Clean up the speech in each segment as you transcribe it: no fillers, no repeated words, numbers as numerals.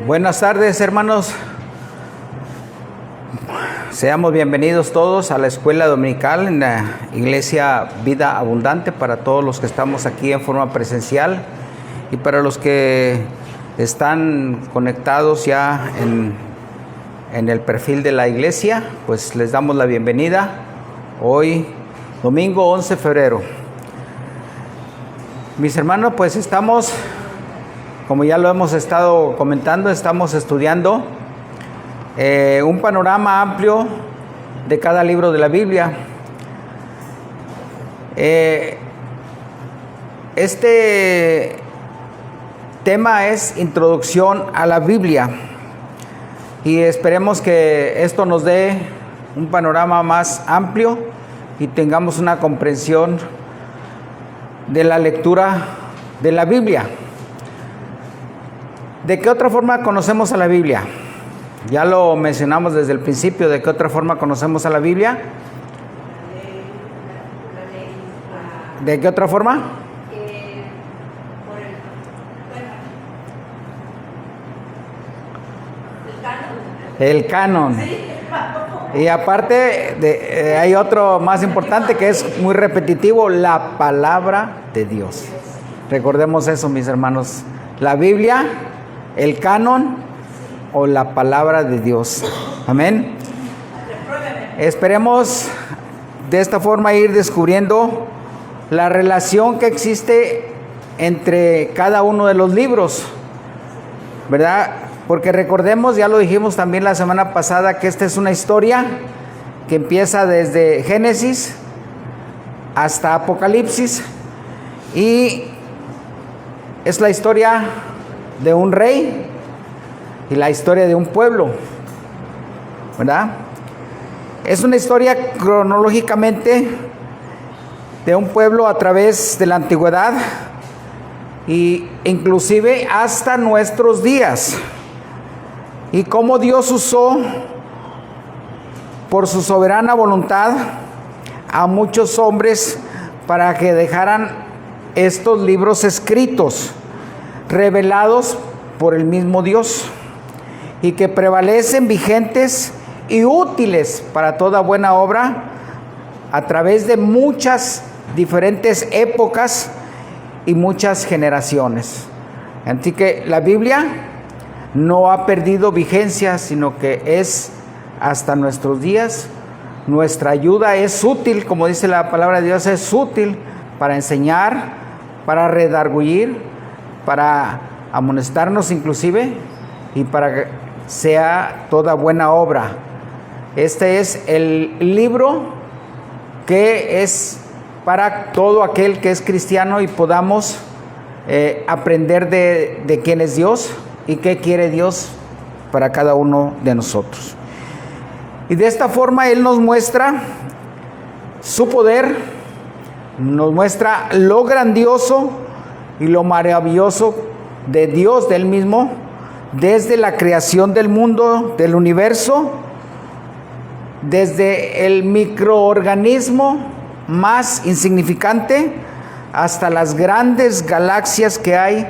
Buenas tardes, hermanos. Seamos bienvenidos todos a la escuela dominical en la Iglesia Vida Abundante, para todos los que estamos aquí en forma presencial y para los que están conectados ya en el perfil de la iglesia, pues les damos la bienvenida hoy, domingo 11 de febrero. Mis hermanos, pues estamos, como ya lo hemos estado comentando, estamos estudiando un panorama amplio de cada libro de la Biblia. Este tema es Introducción a la Biblia y esperemos que esto nos dé un panorama más amplio y tengamos una comprensión de la lectura de la Biblia. ¿De qué otra forma conocemos a la Biblia? Ya lo mencionamos desde el principio. ¿De qué otra forma conocemos a la Biblia? ¿De qué otra forma? El canon. Y aparte hay otro más importante que es muy repetitivo: la palabra de Dios. Recordemos eso, mis hermanos. La Biblia, el canon o la palabra de Dios. Amén. Esperemos de esta forma ir descubriendo la relación que existe entre cada uno de los libros, ¿verdad? Porque recordemos, ya lo dijimos también la semana pasada, que esta es una historia que empieza desde Génesis hasta Apocalipsis y es la historia de un rey y la historia de un pueblo, ¿verdad? Es una historia cronológicamente de un pueblo a través de la antigüedad e inclusive hasta nuestros días, y cómo Dios usó por su soberana voluntad a muchos hombres para que dejaran estos libros escritos, revelados por el mismo Dios, y que prevalecen vigentes y útiles para toda buena obra a través de muchas diferentes épocas y muchas generaciones. Así que la Biblia no ha perdido vigencia, sino que es hasta nuestros días. Nuestra ayuda es útil, como dice la palabra de Dios, es útil para enseñar, para redarguir, para amonestarnos inclusive, y para que sea toda buena obra. Este es el libro que es para todo aquel que es cristiano y podamos aprender de quién es Dios y qué quiere Dios para cada uno de nosotros. Y de esta forma Él nos muestra su poder, nos muestra lo grandioso y lo maravilloso de Dios, de Él mismo, desde la creación del mundo, del universo, desde el microorganismo más insignificante hasta las grandes galaxias que hay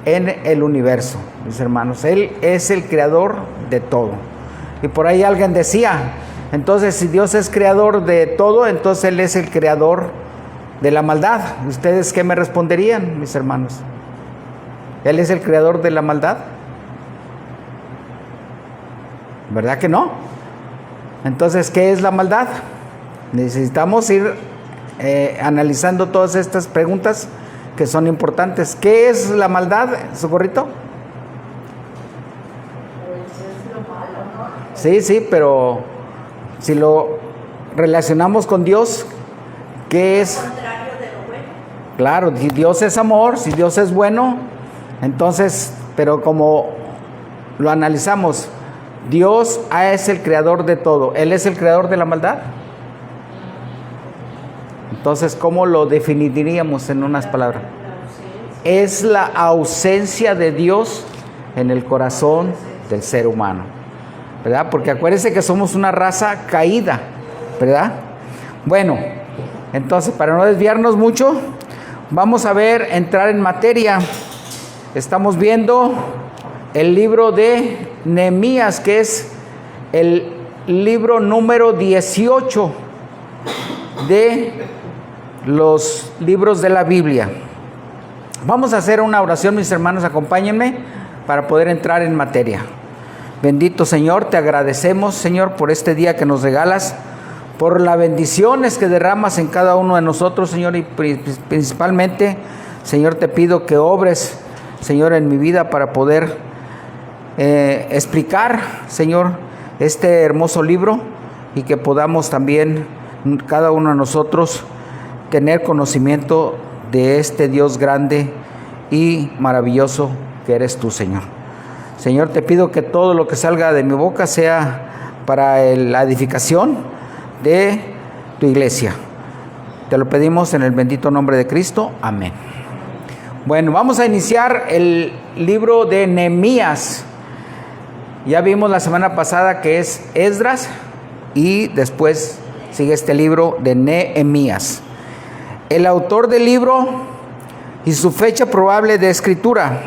en el universo. Mis hermanos, Él es el creador de todo. Y por ahí alguien decía, entonces si Dios es creador de todo, entonces Él es el creador de la maldad. ¿Ustedes qué me responderían, mis hermanos? ¿Él es el creador de la maldad? ¿Verdad que no? Entonces, ¿qué es la maldad? Necesitamos ir analizando todas estas preguntas que son importantes. ¿Qué es la maldad, Socorrito? Sí, pero si lo relacionamos con Dios, ¿qué es? Contrario de lo bueno. Claro, si Dios es amor, si Dios es bueno, entonces, pero como lo analizamos, Dios es el creador de todo. ¿Él es el creador de la maldad? Entonces, ¿cómo lo definiríamos en unas palabras? Es la ausencia de Dios en el corazón del ser humano, ¿verdad? Porque acuérdense que somos una raza caída, ¿verdad? Bueno, entonces, para no desviarnos mucho, vamos a entrar en materia. Estamos viendo el libro de Nehemías, que es el libro número 18 de los libros de la Biblia. Vamos a hacer una oración, mis hermanos, acompáñenme para poder entrar en materia. Bendito Señor, te agradecemos, Señor, por este día que nos regalas, por las bendiciones que derramas en cada uno de nosotros, Señor, y principalmente, Señor, te pido que obres, Señor, en mi vida para poder explicar, Señor, este hermoso libro y que podamos también, cada uno de nosotros, tener conocimiento de este Dios grande y maravilloso que eres tú, Señor. Señor, te pido que todo lo que salga de mi boca sea para la edificación de tu iglesia. Te lo pedimos en el bendito nombre de Cristo. Amén. Bueno, vamos a iniciar el libro de Nehemías. Ya vimos la semana pasada que es Esdras y después sigue este libro de Nehemías. El autor del libro y su fecha probable de escritura.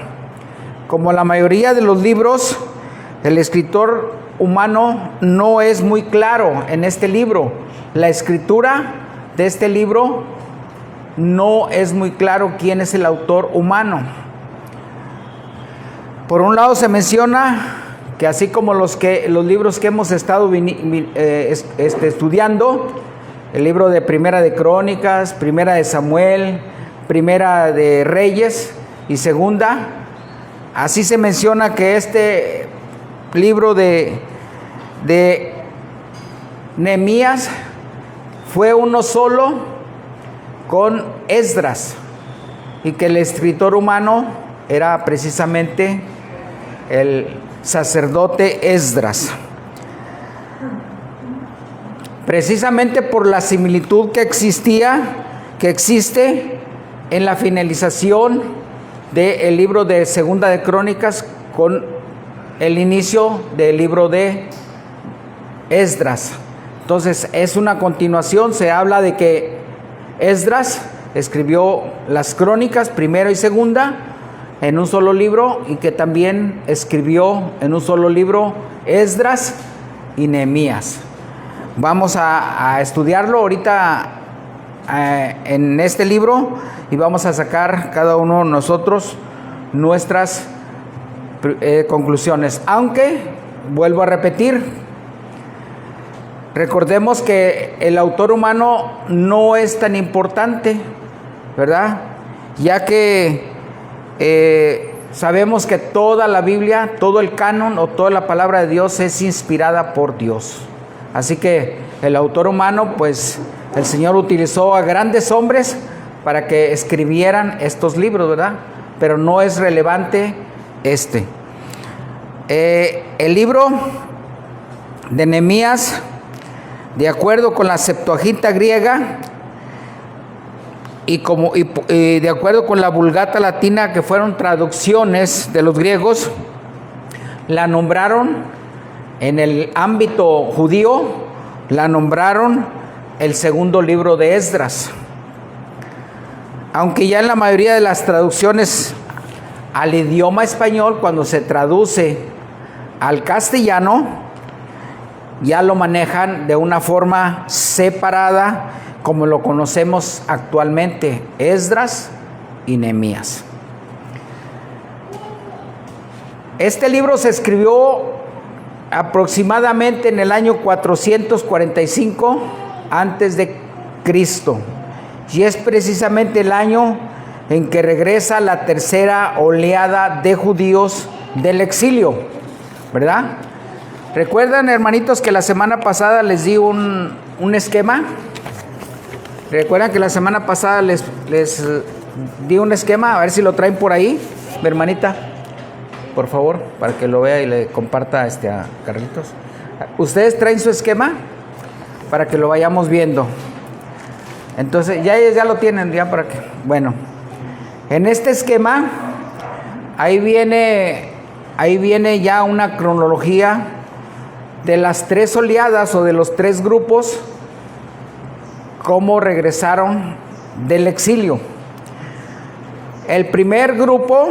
Como la mayoría de los libros, el escritor humano no es muy claro en este libro. La escritura de este libro no es muy claro quién es el autor humano. Por un lado se menciona que así como los libros que hemos estado estudiando, el libro de Primera de Crónicas, Primera de Samuel, Primera de Reyes y Segunda, así se menciona que este libro de Nehemías fue uno solo con Esdras y que el escritor humano era precisamente el sacerdote Esdras. Precisamente por la similitud que existe en la finalización del libro de Segunda de Crónicas con el inicio del libro de Esdras. Entonces es una continuación, se habla de que Esdras escribió las crónicas, primera y segunda, en un solo libro, y que también escribió en un solo libro Esdras y Nehemías. Vamos a estudiarlo ahorita en este libro y vamos a sacar cada uno de nosotros nuestras conclusiones. Aunque, vuelvo a repetir, recordemos que el autor humano no es tan importante, ¿verdad? Ya que sabemos que toda la Biblia, todo el canon o toda la palabra de Dios es inspirada por Dios. Así que el autor humano, pues el Señor utilizó a grandes hombres para que escribieran estos libros, ¿verdad? Pero no es relevante este. El libro de Nehemías, de acuerdo con la Septuaginta griega y de acuerdo con la Vulgata latina, que fueron traducciones de los griegos, la nombraron en el ámbito judío, la nombraron el segundo libro de Esdras. Aunque ya en la mayoría de las traducciones al idioma español, cuando se traduce al castellano, ya lo manejan de una forma separada, como lo conocemos actualmente, Esdras y Nehemías. Este libro se escribió aproximadamente en el año 445 antes de Cristo, y es precisamente el año en que regresa la tercera oleada de judíos del exilio, ¿verdad? ¿Recuerdan, hermanitos, que la semana pasada les di un esquema? ¿Recuerdan que la semana pasada les di un esquema? A ver si lo traen por ahí, mi hermanita, por favor, para que lo vea y le comparta a Carlitos. ¿Ustedes traen su esquema? Para que lo vayamos viendo. Entonces, ya lo tienen, ya para que... Bueno, en este esquema, ahí viene ya una cronología de las tres oleadas o de los tres grupos, cómo regresaron del exilio. El primer grupo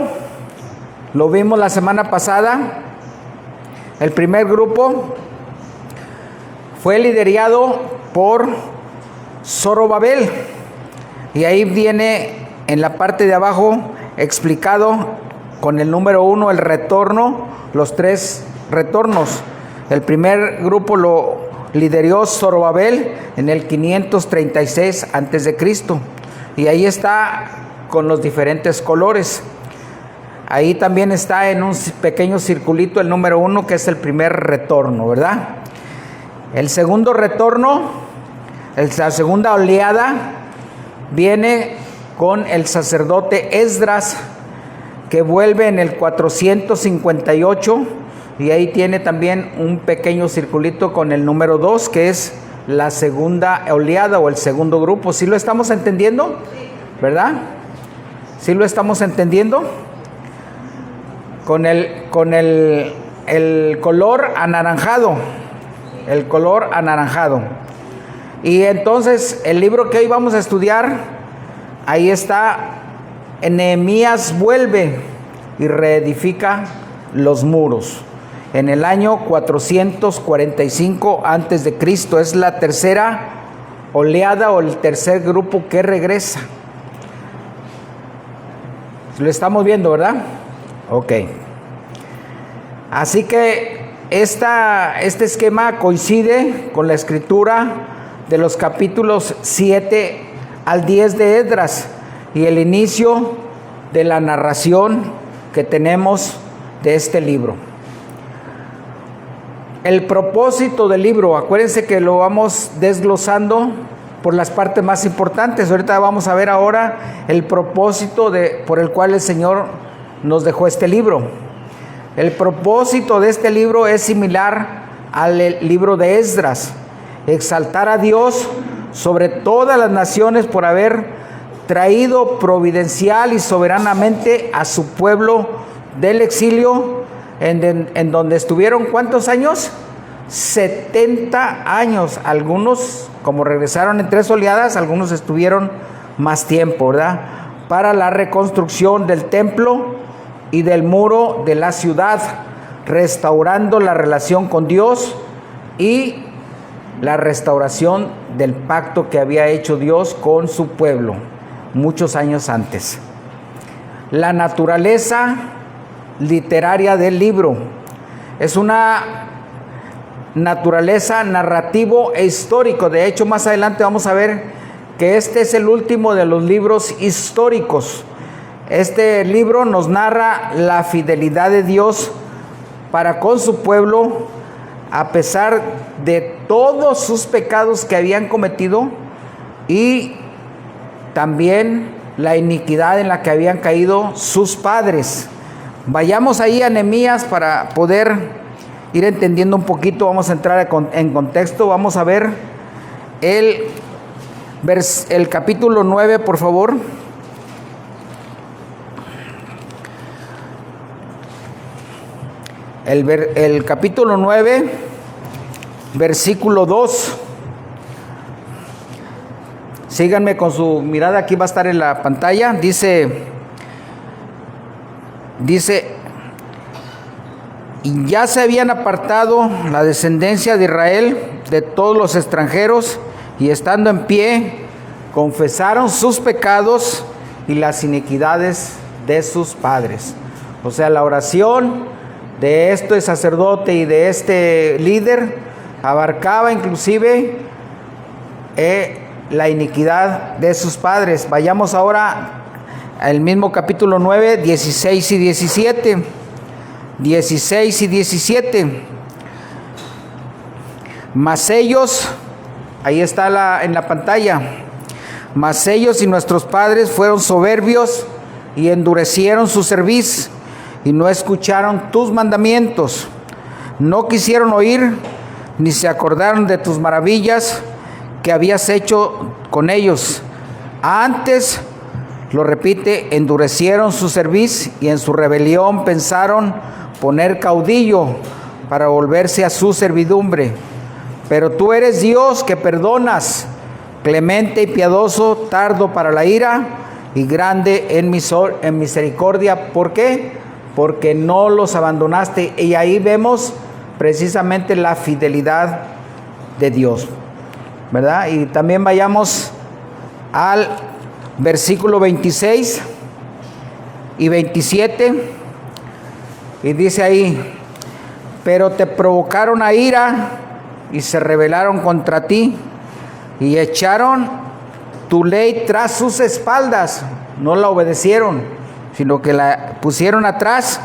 Lo vimos la semana pasada. El primer grupo fue liderado por Zorobabel. Y ahí viene en la parte de abajo explicado con el número 1 el retorno, los 3 retornos. El primer grupo lo lideró Zorobabel en el 536 a.C. Y ahí está con los diferentes colores. Ahí también está en un pequeño circulito el número 1, que es el primer retorno, ¿verdad? El segundo retorno, la segunda oleada, viene con el sacerdote Esdras, que vuelve en el 458, y ahí tiene también un pequeño circulito con el número 2, que es la segunda oleada o el segundo grupo. ¿Sí lo estamos entendiendo? ¿Verdad? ¿Sí lo estamos entendiendo? Con el color anaranjado, el color anaranjado. Y entonces el libro que hoy vamos a estudiar, ahí está, Nehemías vuelve y reedifica los muros en el año 445 antes de Cristo. Es la tercera oleada o el tercer grupo que regresa. Lo estamos viendo, ¿verdad? Ok. Así que este esquema coincide con la escritura de los capítulos 7 al 10 de Esdras y el inicio de la narración que tenemos de este libro. El propósito del libro, acuérdense que lo vamos desglosando por las partes más importantes. Ahorita vamos a ver ahora el propósito por el cual el Señor nos dejó este libro. El propósito de este libro es similar al libro de Esdras: exaltar a Dios sobre todas las naciones por haber traído providencial y soberanamente a su pueblo del exilio, en donde estuvieron, ¿cuántos años? 70 años. Algunos, como regresaron en 3 oleadas, algunos estuvieron más tiempo, ¿verdad? Para la reconstrucción del templo y del muro de la ciudad, restaurando la relación con Dios y la restauración del pacto que había hecho Dios con su pueblo muchos años antes. La naturaleza literaria del libro es una naturaleza narrativo e histórico. De hecho, más adelante vamos a ver que este es el último de los libros históricos. Este libro nos narra la fidelidad de Dios para con su pueblo, a pesar de todos sus pecados que habían cometido y también la iniquidad en la que habían caído sus padres. Vayamos ahí a Nehemías para poder ir entendiendo un poquito. Vamos a entrar en contexto. Vamos a ver el capítulo 9, por favor. El capítulo 9, versículo 2. Síganme con su mirada, aquí va a estar en la pantalla. Dice, y ya se habían apartado la descendencia de Israel de todos los extranjeros, y estando en pie, confesaron sus pecados y las iniquidades de sus padres. O sea, la oración de este sacerdote y de este líder abarcaba inclusive la iniquidad de sus padres. Vayamos ahora al mismo capítulo 9, 16 y 17. 16 y 17. Mas ellos, ahí está en la pantalla, mas ellos y nuestros padres fueron soberbios y endurecieron su cerviz y no escucharon tus mandamientos, no quisieron oír ni se acordaron de tus maravillas que habías hecho con ellos. Antes, lo repite, endurecieron su cerviz y en su rebelión pensaron poner caudillo para volverse a su servidumbre. Pero tú eres Dios que perdonas, clemente y piadoso, tardo para la ira y grande en misericordia. ¿Por qué? porque no los abandonaste. Y ahí vemos precisamente la fidelidad de Dios, ¿verdad? Y también vayamos al versículo 26 y 27, y dice ahí: pero te provocaron a ira y se rebelaron contra ti y echaron tu ley tras sus espaldas. No la obedecieron, sino que la pusieron atrás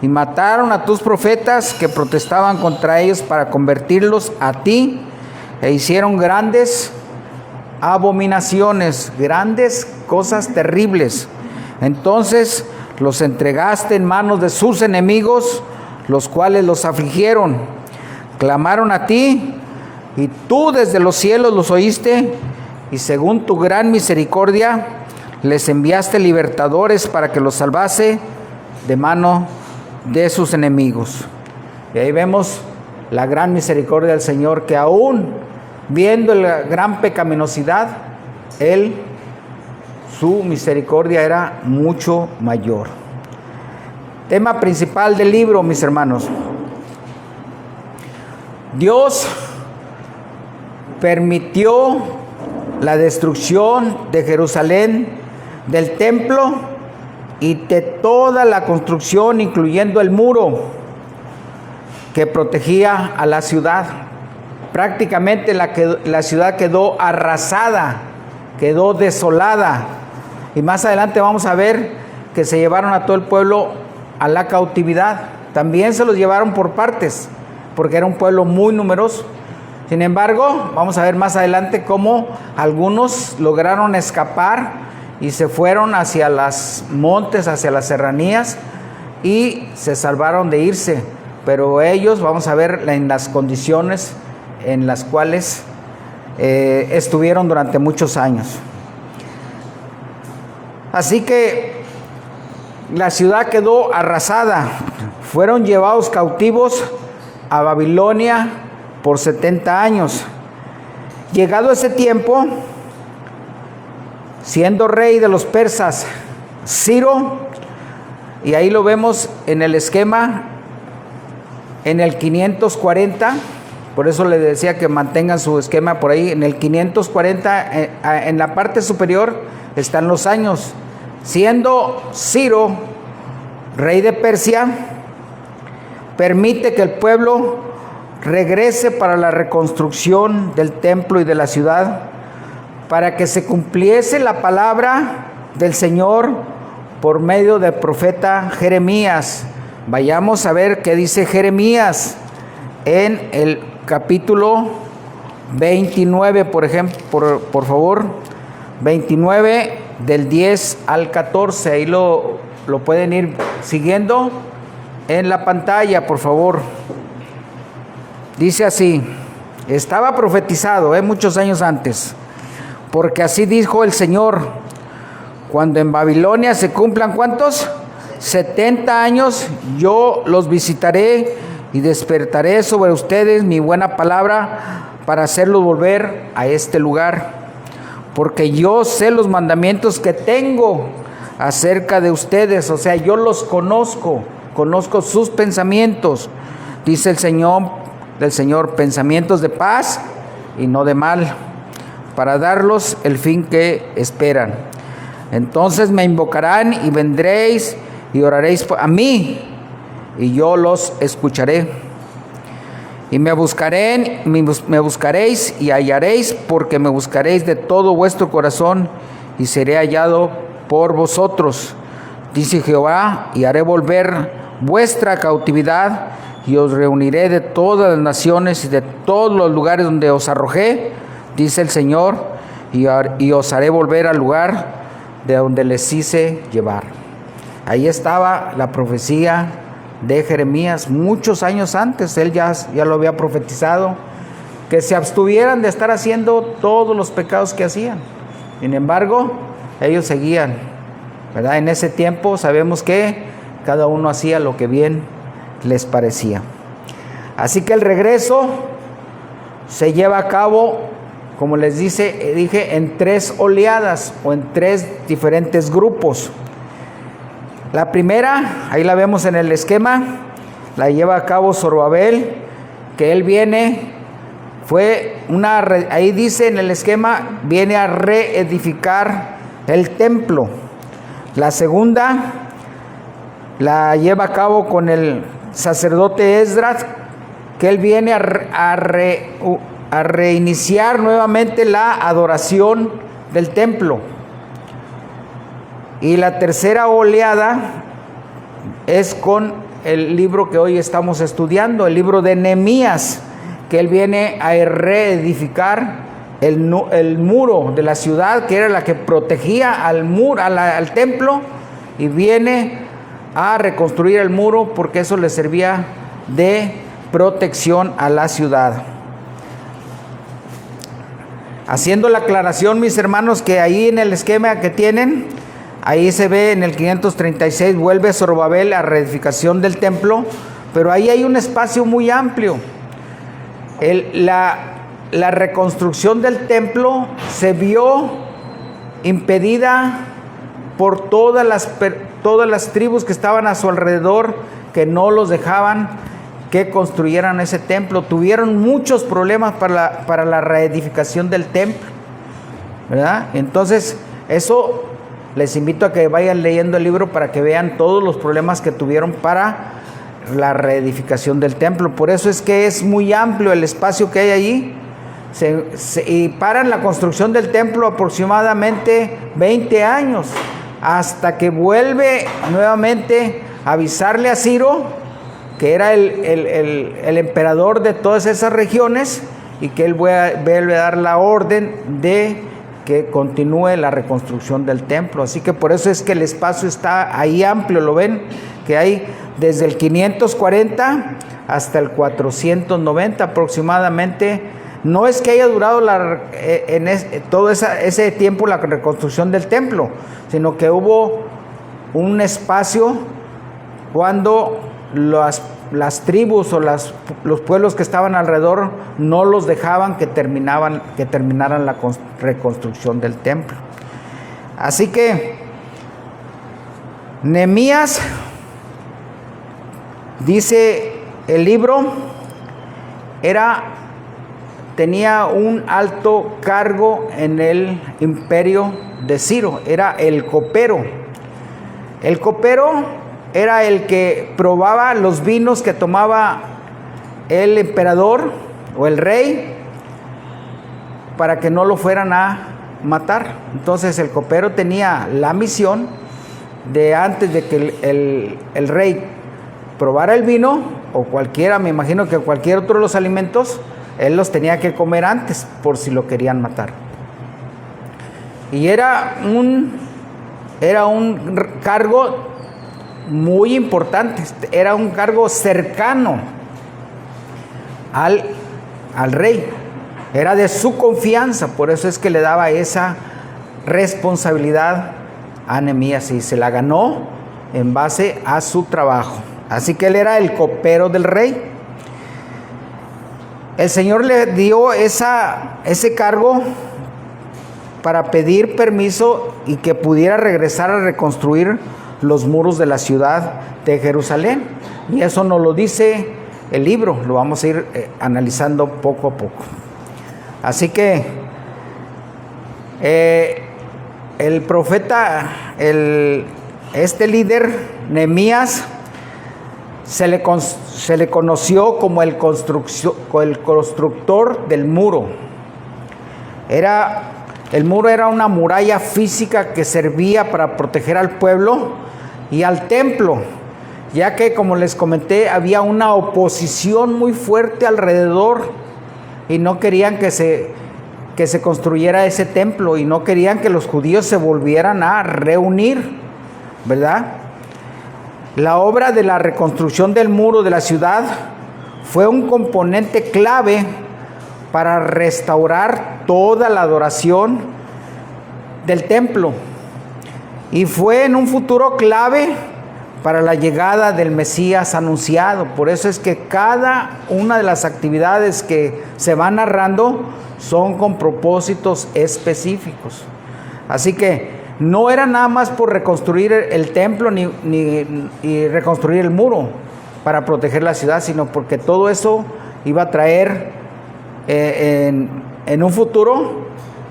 y mataron a tus profetas que protestaban contra ellos para convertirlos a ti, e hicieron grandes abominaciones, grandes cosas terribles. Entonces los entregaste en manos de sus enemigos, los cuales los afligieron. Clamaron a ti, y tú desde los cielos los oíste, y según tu gran misericordia les enviaste libertadores para que los salvase de mano de sus enemigos. Y ahí vemos la gran misericordia del Señor, que aún viendo la gran pecaminosidad, su misericordia era mucho mayor. Tema principal del libro, mis hermanos: Dios permitió la destrucción de Jerusalén, del templo y de toda la construcción, incluyendo el muro que protegía a la ciudad. Prácticamente la ciudad quedó arrasada, quedó desolada. Y más adelante vamos a ver que se llevaron a todo el pueblo a la cautividad. También se los llevaron por partes, porque era un pueblo muy numeroso. Sin embargo, vamos a ver más adelante cómo algunos lograron escapar y se fueron hacia los montes, hacia las serranías, y se salvaron de irse. Pero ellos, vamos a ver en las condiciones en las cuales estuvieron durante muchos años. Así que la ciudad quedó arrasada. Fueron llevados cautivos a Babilonia por 70 años. Llegado ese tiempo, siendo rey de los persas Ciro, y ahí lo vemos en el esquema, en el 540, por eso le decía que mantengan su esquema por ahí. En el 540, en la parte superior están los años. Siendo Ciro rey de Persia, permite que el pueblo regrese para la reconstrucción del templo y de la ciudad, para que se cumpliese la palabra del Señor por medio del profeta Jeremías. Vayamos a ver qué dice Jeremías en el capítulo 29, por ejemplo, por favor, 29 del 10 al 14, ahí lo pueden ir siguiendo en la pantalla, por favor. Dice así: estaba profetizado muchos años antes, porque así dijo el Señor: cuando en Babilonia se cumplan, ¿cuántos? 70 años, yo los visitaré y despertaré sobre ustedes mi buena palabra para hacerlos volver a este lugar, porque yo sé los mandamientos que tengo acerca de ustedes. O sea, yo los conozco sus pensamientos, dice el Señor, pensamientos de paz y no de mal, para darlos el fin que esperan. Entonces me invocarán y vendréis y oraréis a mí, y yo los escucharé. Y me buscaréis y hallaréis, porque me buscaréis de todo vuestro corazón, y seré hallado por vosotros, dice Jehová, y haré volver vuestra cautividad, y os reuniré de todas las naciones y de todos los lugares donde os arrojé, dice el Señor, y os haré volver al lugar de donde les hice llevar. Ahí estaba la profecía de Jeremías muchos años antes. Él ya lo había profetizado, que se abstuvieran de estar haciendo todos los pecados que hacían. Sin embargo, ellos seguían, ¿verdad? En ese tiempo sabemos que cada uno hacía lo que bien les parecía. Así que el regreso se lleva a cabo, como les dije, en 3 oleadas o en 3 diferentes grupos. La primera, ahí la vemos en el esquema, la lleva a cabo Zorobabel, que él viene, ahí dice en el esquema, viene a reedificar el templo. La segunda la lleva a cabo con el sacerdote Esdras, que él viene a reiniciar nuevamente la adoración del templo. Y la tercera oleada es con el libro que hoy estamos estudiando, el libro de Nehemías, que él viene a reedificar el muro de la ciudad, que era la que protegía al templo, y viene a reconstruir el muro porque eso le servía de protección a la ciudad. Haciendo la aclaración, mis hermanos, que ahí en el esquema que tienen, ahí se ve en el 536, vuelve Zorobabel a reedificación del templo, pero ahí hay un espacio muy amplio. La reconstrucción del templo se vio impedida por todas las tribus que estaban a su alrededor, que no los dejaban que construyeran ese templo. Tuvieron muchos problemas para la reedificación del templo, ¿verdad? Entonces, eso les invito a que vayan leyendo el libro para que vean todos los problemas que tuvieron para la reedificación del templo. Por eso es que es muy amplio el espacio que hay allí. Y paran la construcción del templo aproximadamente 20 años, hasta que vuelve nuevamente a avisarle a Ciro, que era el emperador de todas esas regiones, y que él vuelve a dar la orden de que continúe la reconstrucción del templo. Así que por eso es que el espacio está ahí amplio, lo ven, que hay desde el 540 hasta el 490 aproximadamente. No es que haya durado todo ese tiempo la reconstrucción del templo, sino que hubo un espacio cuando las tribus o los pueblos que estaban alrededor no los dejaban que terminaran la reconstrucción del templo. Así que Nehemías, dice el libro, tenía un alto cargo en el imperio de Ciro, era el copero. El copero era el que probaba los vinos que tomaba el emperador o el rey para que no lo fueran a matar. Entonces el copero tenía la misión de, antes de que el rey probara el vino o cualquiera, me imagino que cualquier otro de los alimentos, él los tenía que comer antes por si lo querían matar. Y era un cargo muy importante, era un cargo cercano al rey, era de su confianza, por eso es que le daba esa responsabilidad a Nehemías y se la ganó en base a su trabajo. Así que él era el copero del rey. El Señor le dio ese cargo para pedir permiso y que pudiera regresar a reconstruir los muros de la ciudad de Jerusalén. Y eso nos lo dice el libro, lo vamos a ir analizando poco a poco. Así que el profeta, este líder, Nehemías, se le conoció como el constructor del muro. El muro era una muralla física que servía para proteger al pueblo y al templo, ya que, como les comenté, había una oposición muy fuerte alrededor y no querían que se construyera ese templo y no querían que los judíos se volvieran a reunir, ¿verdad? La obra de la reconstrucción del muro de la ciudad fue un componente clave para restaurar toda la adoración del templo y fue en un futuro clave para la llegada del Mesías anunciado. Por eso es que cada una de las actividades que se van narrando son con propósitos específicos. Así que no era nada más por reconstruir el templo ni reconstruir el muro para proteger la ciudad, sino porque todo eso iba a traer en un futuro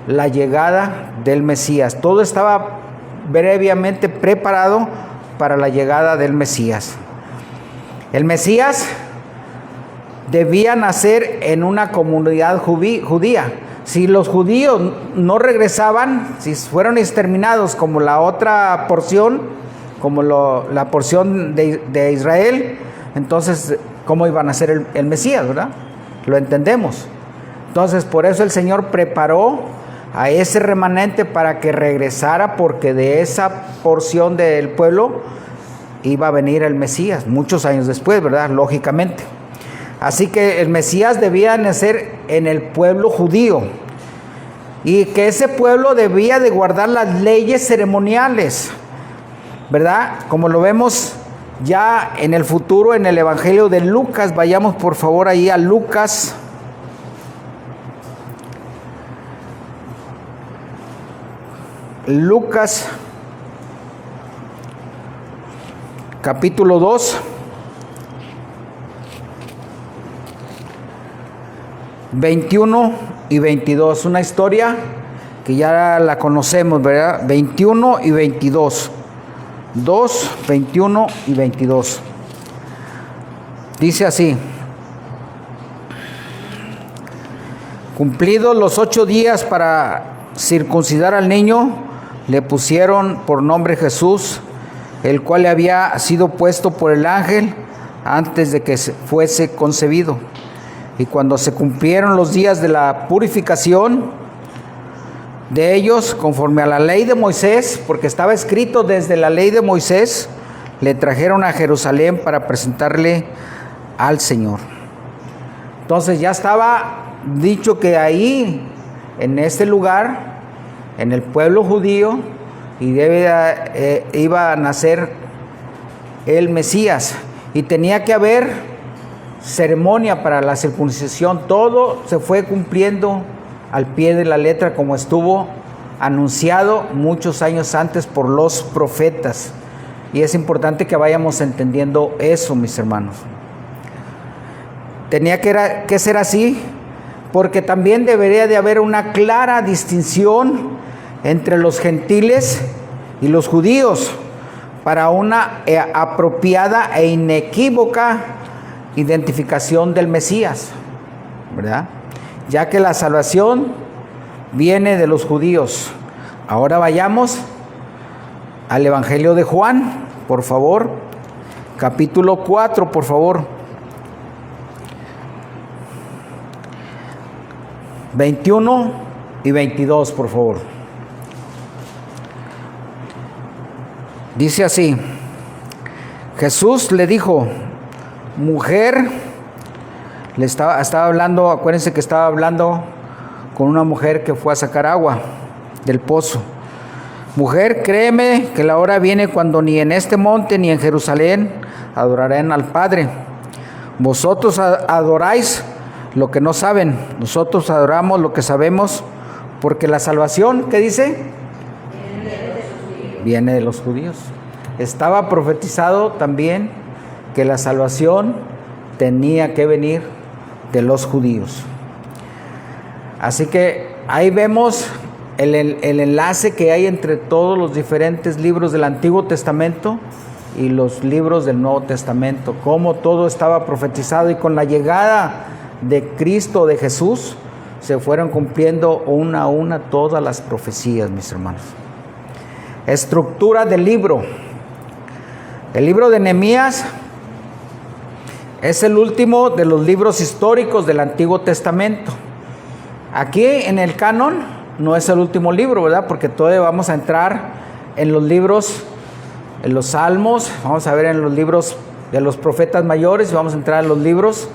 la llegada del Mesías. Todo estaba previamente preparado para la llegada del Mesías. El Mesías debía nacer en una comunidad judía. Si los judíos no regresaban, si fueron exterminados como la otra porción, como la porción de Israel, entonces, ¿cómo iba a nacer el Mesías, verdad? Lo entendemos. Entonces, por eso el Señor preparó a ese remanente para que regresara, porque de esa porción del pueblo iba a venir el Mesías, muchos años después, ¿verdad? Lógicamente. Así que el Mesías debía nacer en el pueblo judío, y que ese pueblo debía de guardar las leyes ceremoniales, ¿verdad? Como lo vemos ya en el futuro en el Evangelio de Lucas. Vayamos por favor ahí a Lucas. Lucas capítulo 2. 21 y 22, una historia que ya la conocemos, ¿verdad? 21 y 22. 2, 21 y 22. Dice así: cumplidos los 8 días para circuncidar al niño, le pusieron por nombre Jesús, el cual le había sido puesto por el ángel antes de que fuese concebido. Y cuando se cumplieron los días de la purificación de ellos, conforme a la ley de Moisés, porque estaba escrito desde la ley de Moisés, le trajeron a Jerusalén para presentarle al Señor. Entonces ya estaba dicho que ahí, en este lugar, en el pueblo judío, iba a nacer el Mesías, y tenía que haber ceremonia para la circuncisión. Todo se fue cumpliendo al pie de la letra, como estuvo anunciado muchos años antes por los profetas. Y es importante que vayamos entendiendo eso, mis hermanos. Tenía que ser así, porque también debería de haber una clara distinción entre los gentiles y los judíos para una apropiada e inequívoca identificación del Mesías, ¿verdad? Ya que la salvación viene de los judíos. Ahora vayamos al Evangelio de Juan, por favor, capítulo 4, por favor. 21 y 22, por favor. Dice así: Jesús le dijo: mujer, le estaba hablando, acuérdense que estaba hablando con una mujer que fue a sacar agua del pozo. Mujer, créeme que la hora viene cuando ni en este monte ni en Jerusalén adorarán al Padre. Vosotros adoráis lo que no saben, nosotros adoramos lo que sabemos, porque la salvación, ¿qué dice? Viene de los judíos. Estaba profetizado también que la salvación tenía que venir de los judíos. Así que ahí vemos el enlace que hay entre todos los diferentes libros del Antiguo Testamento y los libros del Nuevo Testamento, cómo todo estaba profetizado, y con la llegada de Cristo, de Jesús, se fueron cumpliendo una a una todas las profecías, mis hermanos. Estructura del libro. El libro de Nehemías es el último de los libros históricos del Antiguo Testamento. Aquí en el canon no es el último libro, ¿verdad? Porque todavía vamos a entrar en los libros, en los salmos, vamos a ver en los libros de los profetas mayores, y vamos a entrar en los libros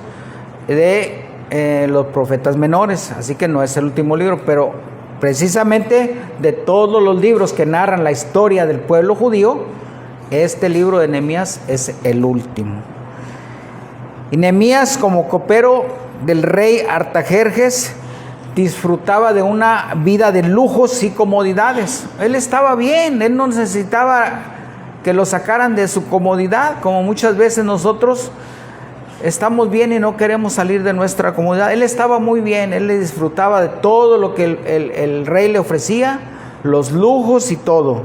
de los profetas menores. Así que no es el último libro, pero precisamente de todos los libros que narran la historia del pueblo judío, este libro de Nehemías es el último. Y Nehemías, como copero del rey Artajerjes, disfrutaba de una vida de lujos y comodidades. Él estaba bien, él no necesitaba que lo sacaran de su comodidad, como muchas veces nosotros estamos bien y no queremos salir de nuestra comodidad. Él estaba muy bien, él le disfrutaba de todo lo que el rey le ofrecía, los lujos y todo.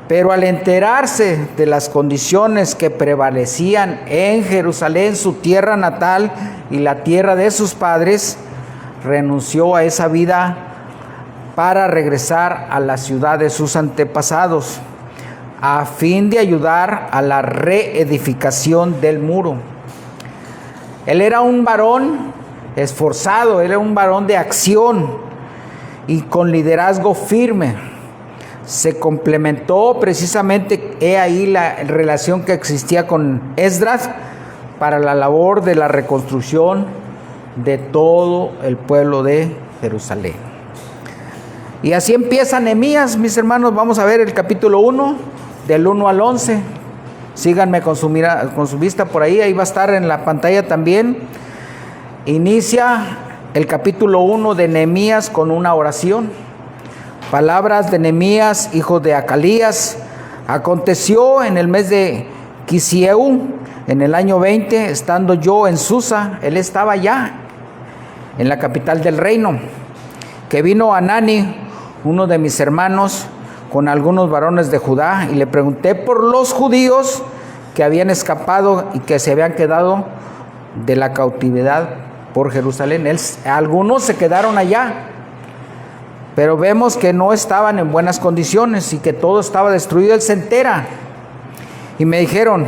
Pero al enterarse de las condiciones que prevalecían en Jerusalén, su tierra natal y la tierra de sus padres, renunció a esa vida para regresar a la ciudad de sus antepasados, a fin de ayudar a la reedificación del muro. Él era un varón esforzado, él era un varón de acción y con liderazgo firme. Se complementó precisamente, he ahí la relación que existía con Esdras para la labor de la reconstrucción de todo el pueblo de Jerusalén. Y así empieza Nehemías, mis hermanos. Vamos a ver el capítulo 1, del 1 al 11. Síganme con su vista por ahí va a estar en la pantalla también. Inicia el capítulo 1 de Nehemías con una oración. Palabras de Nehemías, hijo de Acalías. Aconteció en el mes de Quisieu, en el año 20, estando yo en Susa, él estaba ya en la capital del reino, que vino Anani, uno de mis hermanos, con algunos varones de Judá, y le pregunté por los judíos que habían escapado y que se habían quedado de la cautividad por Jerusalén. Algunos se quedaron allá, pero vemos que no estaban en buenas condiciones y que todo estaba destruido. Él se entera y me dijeron: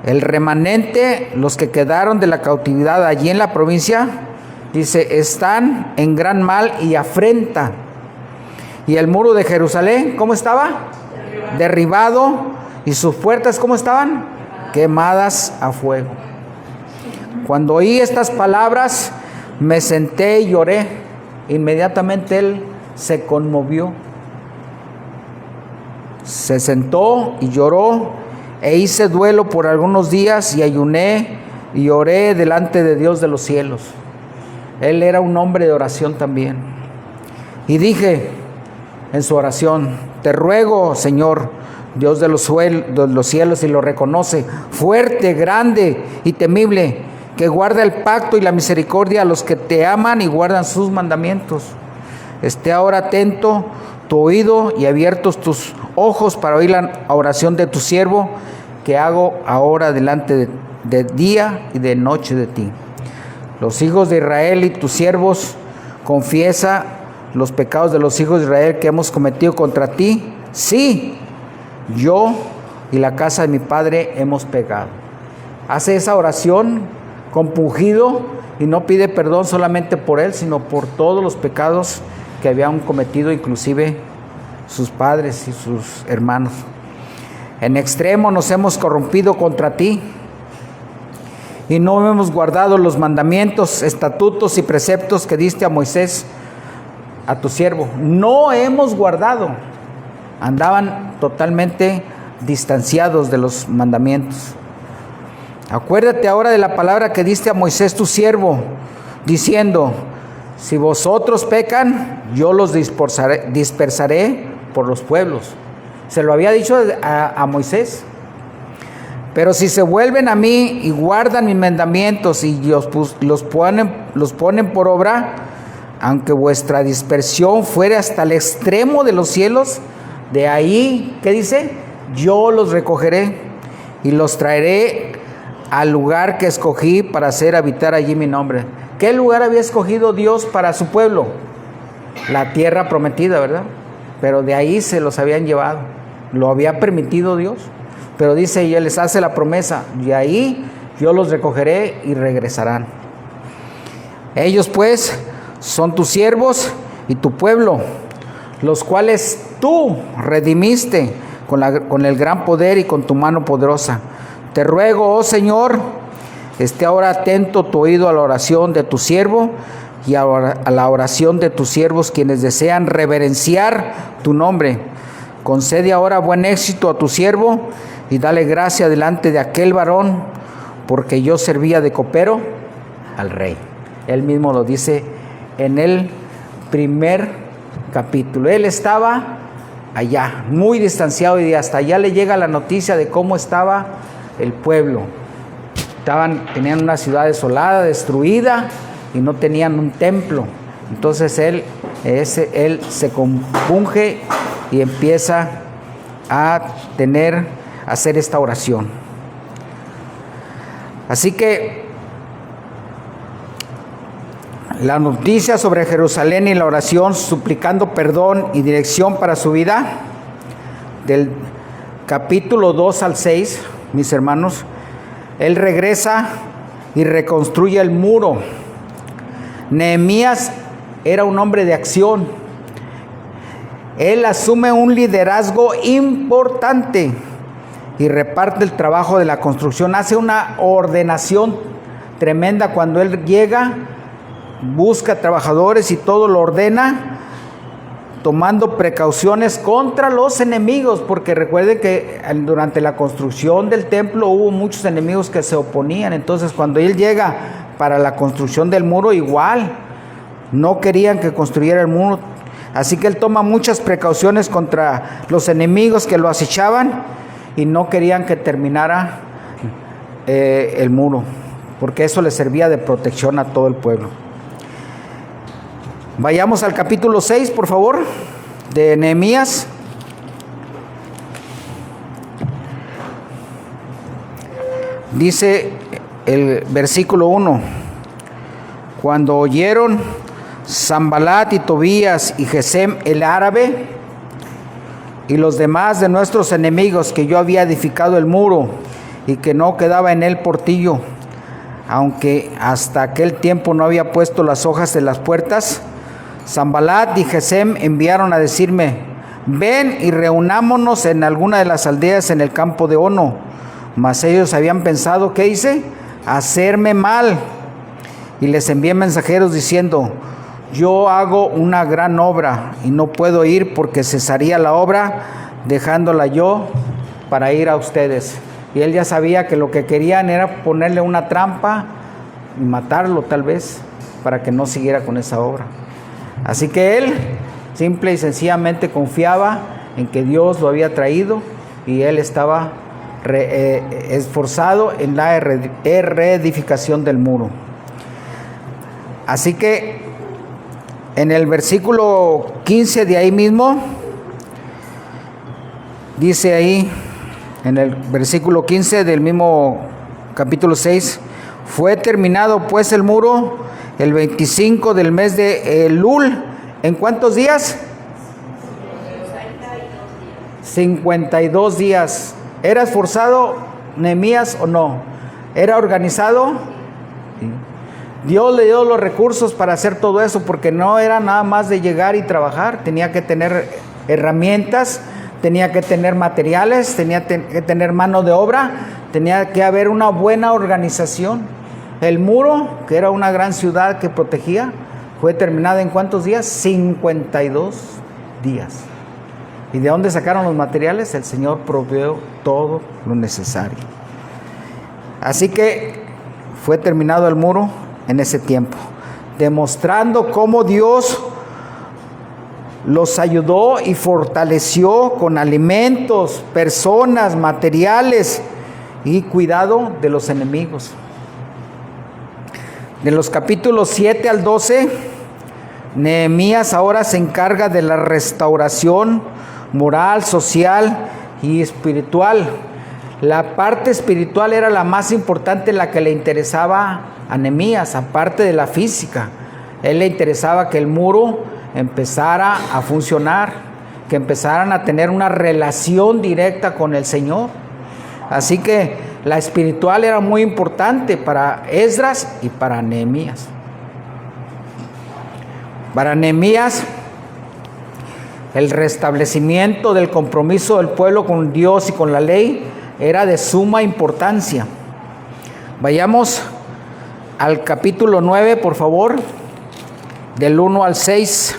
el remanente, los que quedaron de la cautividad allí en la provincia, dice, están en gran mal y afrenta. Y el muro de Jerusalén, ¿cómo estaba? Derribado. Y sus puertas, ¿cómo estaban? Quemadas a fuego. Cuando oí estas palabras, me senté y lloré. Inmediatamente él se conmovió. Se sentó y lloró, e hice duelo por algunos días, y ayuné y oré delante de Dios de los cielos. Él era un hombre de oración también. Y dije en su oración: te ruego, Señor, Dios de los cielos, y lo reconoce, fuerte, grande y temible, que guarda el pacto y la misericordia a los que te aman y guardan sus mandamientos. Esté ahora atento tu oído y abiertos tus ojos para oír la oración de tu siervo, que hago ahora delante de día y de noche de ti. Los hijos de Israel y tus siervos, confiesa los pecados de los hijos de Israel que hemos cometido contra ti. Sí, yo y la casa de mi padre hemos pecado. Hace esa oración compungido y no pide perdón solamente por él, sino por todos los pecados que habían cometido, inclusive sus padres y sus hermanos. En extremo nos hemos corrompido contra ti y no hemos guardado los mandamientos, estatutos y preceptos que diste a Moisés, a tu siervo. No hemos guardado. Andaban totalmente distanciados de los mandamientos. Acuérdate ahora de la palabra que diste a Moisés tu siervo, diciendo: si vosotros pecan, yo los dispersaré por los pueblos. Se lo había dicho a Moisés. Pero si se vuelven a mí y guardan mis mandamientos y los ponen por obra, aunque vuestra dispersión fuere hasta el extremo de los cielos, de ahí, ¿qué dice? Yo los recogeré y los traeré al lugar que escogí para hacer habitar allí mi nombre. ¿Qué lugar había escogido Dios para su pueblo? La tierra prometida, ¿verdad? Pero de ahí se los habían llevado. Lo había permitido Dios. Pero dice, y Él les hace la promesa: y ahí yo los recogeré y regresarán. Ellos pues son tus siervos y tu pueblo, los cuales tú redimiste con el gran poder y con tu mano poderosa. Te ruego, oh Señor, esté ahora atento tu oído a la oración de tu siervo y a la oración de tus siervos, quienes desean reverenciar tu nombre. Concede ahora buen éxito a tu siervo y dale gracia delante de aquel varón, porque yo servía de copero al rey. Él mismo lo dice en el primer capítulo. Él estaba allá, muy distanciado, y hasta allá le llega la noticia de cómo estaba el pueblo. Tenían una ciudad desolada, destruida, y no tenían un templo. Entonces él se compunge y empieza a hacer esta oración. Así que la noticia sobre Jerusalén y la oración, suplicando perdón y dirección para su vida, del capítulo 2 al 6, mis hermanos, él regresa y reconstruye el muro. Nehemías era un hombre de acción. Él asume un liderazgo importante y reparte el trabajo de la construcción. Hace una ordenación tremenda cuando él llega, busca trabajadores y todo lo ordena, tomando precauciones contra los enemigos, porque recuerden que durante la construcción del templo hubo muchos enemigos que se oponían. Entonces cuando él llega para la construcción del muro, igual no querían que construyera el muro, así que él toma muchas precauciones contra los enemigos que lo acechaban y no querían que terminara el muro, porque eso le servía de protección a todo el pueblo. Vayamos al capítulo 6, por favor, de Nehemías. Dice el versículo 1: cuando oyeron Sanbalat y Tobías y Gesem el árabe y los demás de nuestros enemigos que yo había edificado el muro y que no quedaba en él portillo, aunque hasta aquel tiempo no había puesto las hojas de las puertas, Sanbalat y Gesem enviaron a decirme: ven y reunámonos en alguna de las aldeas en el campo de Ono. Mas ellos habían pensado, ¿qué hice? Hacerme mal. Y les envié mensajeros diciendo: yo hago una gran obra y no puedo ir, porque cesaría la obra dejándola yo para ir a ustedes. Y él ya sabía que lo que querían era ponerle una trampa y matarlo tal vez, para que no siguiera con esa obra. Así que él simple y sencillamente confiaba en que Dios lo había traído, y él estaba esforzado en la reedificación del muro. Así que en el versículo 15 de ahí mismo, dice ahí, en el versículo 15 del mismo capítulo 6, fue terminado pues el muro el 25 del mes de Elul. ¿En cuántos días? 52 días. ¿Era esforzado Nehemías o no? ¿Era organizado? Sí. Dios le dio los recursos para hacer todo eso, porque no era nada más de llegar y trabajar. Tenía que tener herramientas, tenía que tener materiales, tenía que tener mano de obra, tenía que haber una buena organización. El muro, que era una gran ciudad que protegía, fue terminado ¿en cuántos días? 52 días. ¿Y de dónde sacaron los materiales? El Señor proveyó todo lo necesario. Así que fue terminado el muro en ese tiempo, demostrando cómo Dios los ayudó y fortaleció con alimentos, personas, materiales y cuidado de los enemigos. De los capítulos 7 al 12, Nehemías ahora se encarga de la restauración moral, social y espiritual. La parte espiritual era la más importante, la que le interesaba a Nehemías, aparte de la física. Él le interesaba que el muro empezara a funcionar, que empezaran a tener una relación directa con el Señor. Así que la espiritual era muy importante para Esdras y para Nehemías. Para Nehemías, el restablecimiento del compromiso del pueblo con Dios y con la ley era de suma importancia. Vayamos al capítulo 9, por favor, del 1 al 6.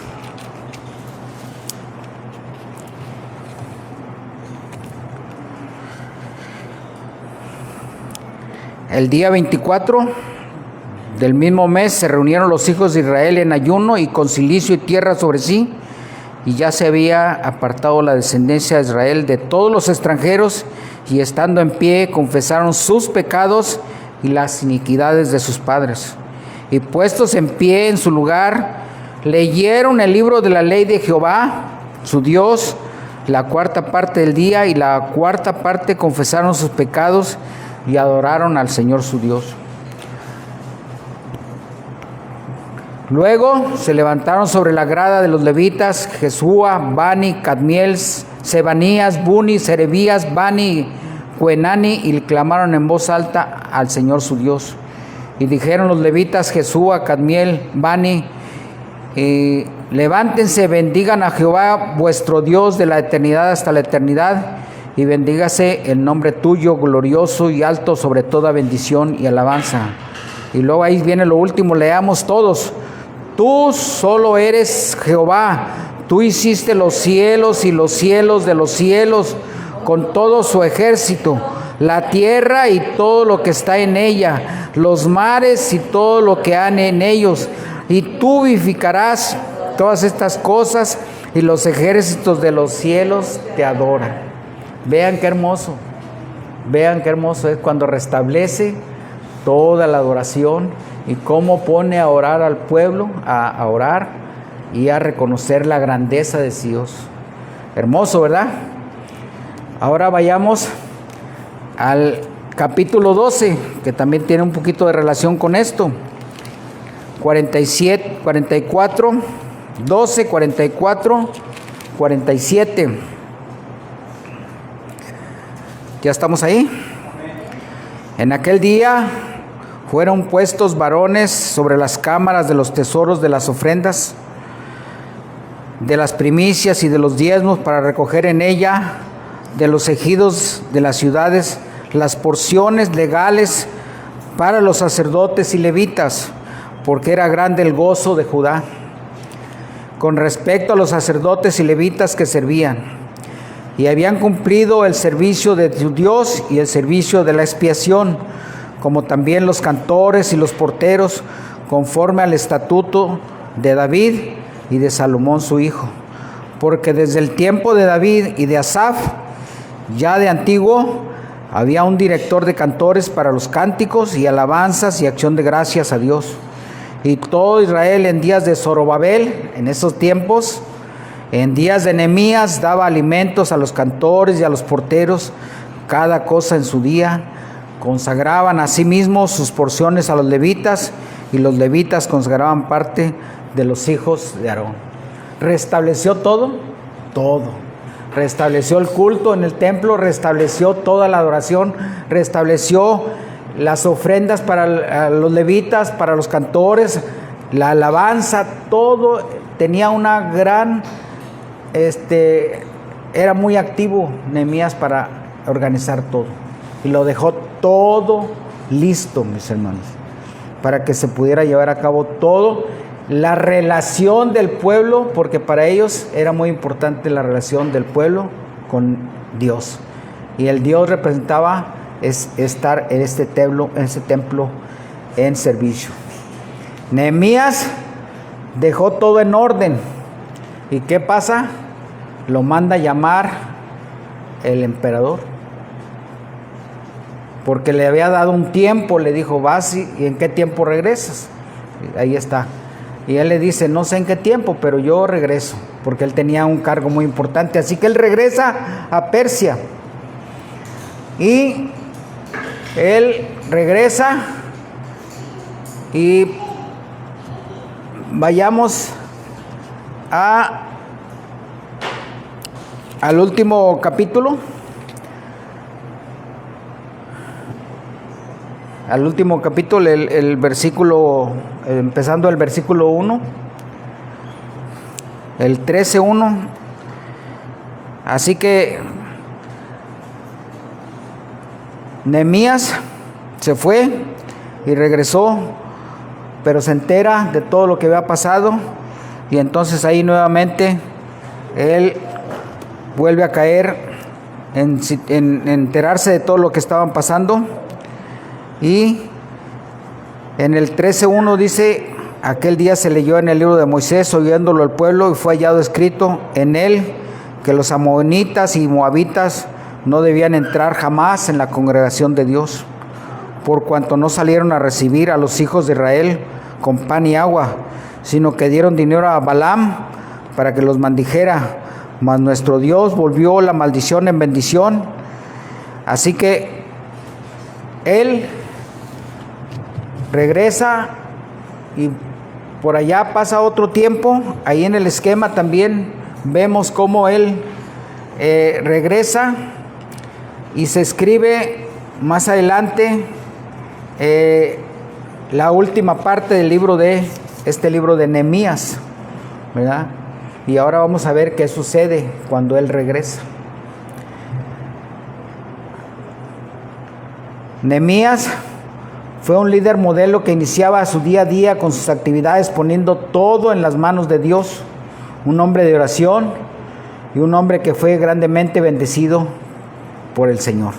El día 24 del mismo mes se reunieron los hijos de Israel en ayuno y con cilicio y tierra sobre sí, y ya se había apartado la descendencia de Israel de todos los extranjeros, y estando en pie confesaron sus pecados y las iniquidades de sus padres. Y puestos en pie en su lugar, leyeron el libro de la ley de Jehová, su Dios, la cuarta parte del día, y la cuarta parte confesaron sus pecados y adoraron al Señor su Dios. Luego se levantaron sobre la grada de los levitas Jesúa, Bani, Cadmiel, Sebanías, Buni, Serebías, Bani, Cuenani, y clamaron en voz alta al Señor su Dios. Y dijeron los levitas Jesúa, Cadmiel, Bani, levántense, bendigan a Jehová vuestro Dios de la eternidad hasta la eternidad, y bendígase el nombre tuyo glorioso y alto sobre toda bendición y alabanza. Y luego ahí viene lo último, leamos todos. Tú solo eres Jehová, tú hiciste los cielos y los cielos de los cielos con todo su ejército, la tierra y todo lo que está en ella, los mares y todo lo que han en ellos, y tú vivificarás todas estas cosas, y los ejércitos de los cielos te adoran. Vean qué hermoso es cuando restablece toda la adoración y cómo pone a orar al pueblo, a orar y a reconocer la grandeza de Dios. Hermoso, ¿verdad? Ahora vayamos al capítulo 12, que también tiene un poquito de relación con esto. 47, 44, 12, 44, 47. ¿Ya estamos ahí? En aquel día fueron puestos varones sobre las cámaras de los tesoros de las ofrendas, de las primicias y de los diezmos, para recoger en ella de los ejidos de las ciudades las porciones legales para los sacerdotes y levitas, porque era grande el gozo de Judá con respecto a los sacerdotes y levitas que servían, y habían cumplido el servicio de su Dios y el servicio de la expiación, como también los cantores y los porteros, conforme al estatuto de David y de Salomón su hijo. Porque desde el tiempo de David y de Asaf, ya de antiguo, había un director de cantores para los cánticos y alabanzas y acción de gracias a Dios. Y todo Israel en días de Zorobabel, en esos tiempos, en días de Nehemías, daba alimentos a los cantores y a los porteros, cada cosa en su día. Consagraban asimismo sus porciones a los levitas, y los levitas consagraban parte de los hijos de Aarón. ¿Restableció todo? Todo. Restableció el culto en el templo, restableció toda la adoración, restableció las ofrendas para los levitas, para los cantores, la alabanza, todo. Tenía una gran, era muy activo Nehemías para organizar todo. Y lo dejó todo listo, mis hermanos, para que se pudiera llevar a cabo todo. La relación del pueblo, porque para ellos era muy importante la relación del pueblo con Dios. Y el Dios representaba estar en este templo en servicio. Nehemías dejó todo en orden. ¿Y qué pasa? Lo manda llamar el emperador, porque le había dado un tiempo. Le dijo, vas, ¿y en qué tiempo regresas? Ahí está. Y él le dice, no sé en qué tiempo, pero yo regreso, porque él tenía un cargo muy importante. Así que él regresa a Persia. Y él regresa, y vayamos al último capítulo. Al último capítulo, el versículo, empezando el versículo 1, el 13:1. Así que Nehemías se fue y regresó, pero se entera de todo lo que había pasado, y entonces ahí nuevamente él vuelve a caer en enterarse de todo lo que estaban pasando. Y En el 13:1 dice: aquel día se leyó en el libro de Moisés, oyéndolo el pueblo, y fue hallado escrito en él que los amonitas y moabitas no debían entrar jamás en la congregación de Dios, por cuanto no salieron a recibir a los hijos de Israel con pan y agua, sino que dieron dinero a Balaam para que los maldijera. Mas nuestro Dios volvió la maldición en bendición. Así que él regresa y por allá pasa otro tiempo. Ahí en el esquema también vemos cómo él regresa, y se escribe más adelante la última parte del libro de Nehemías, ¿verdad? Y ahora vamos a ver qué sucede cuando él regresa. Nehemías fue un líder modelo que iniciaba su día a día con sus actividades poniendo todo en las manos de Dios. Un hombre de oración y un hombre que fue grandemente bendecido por el Señor.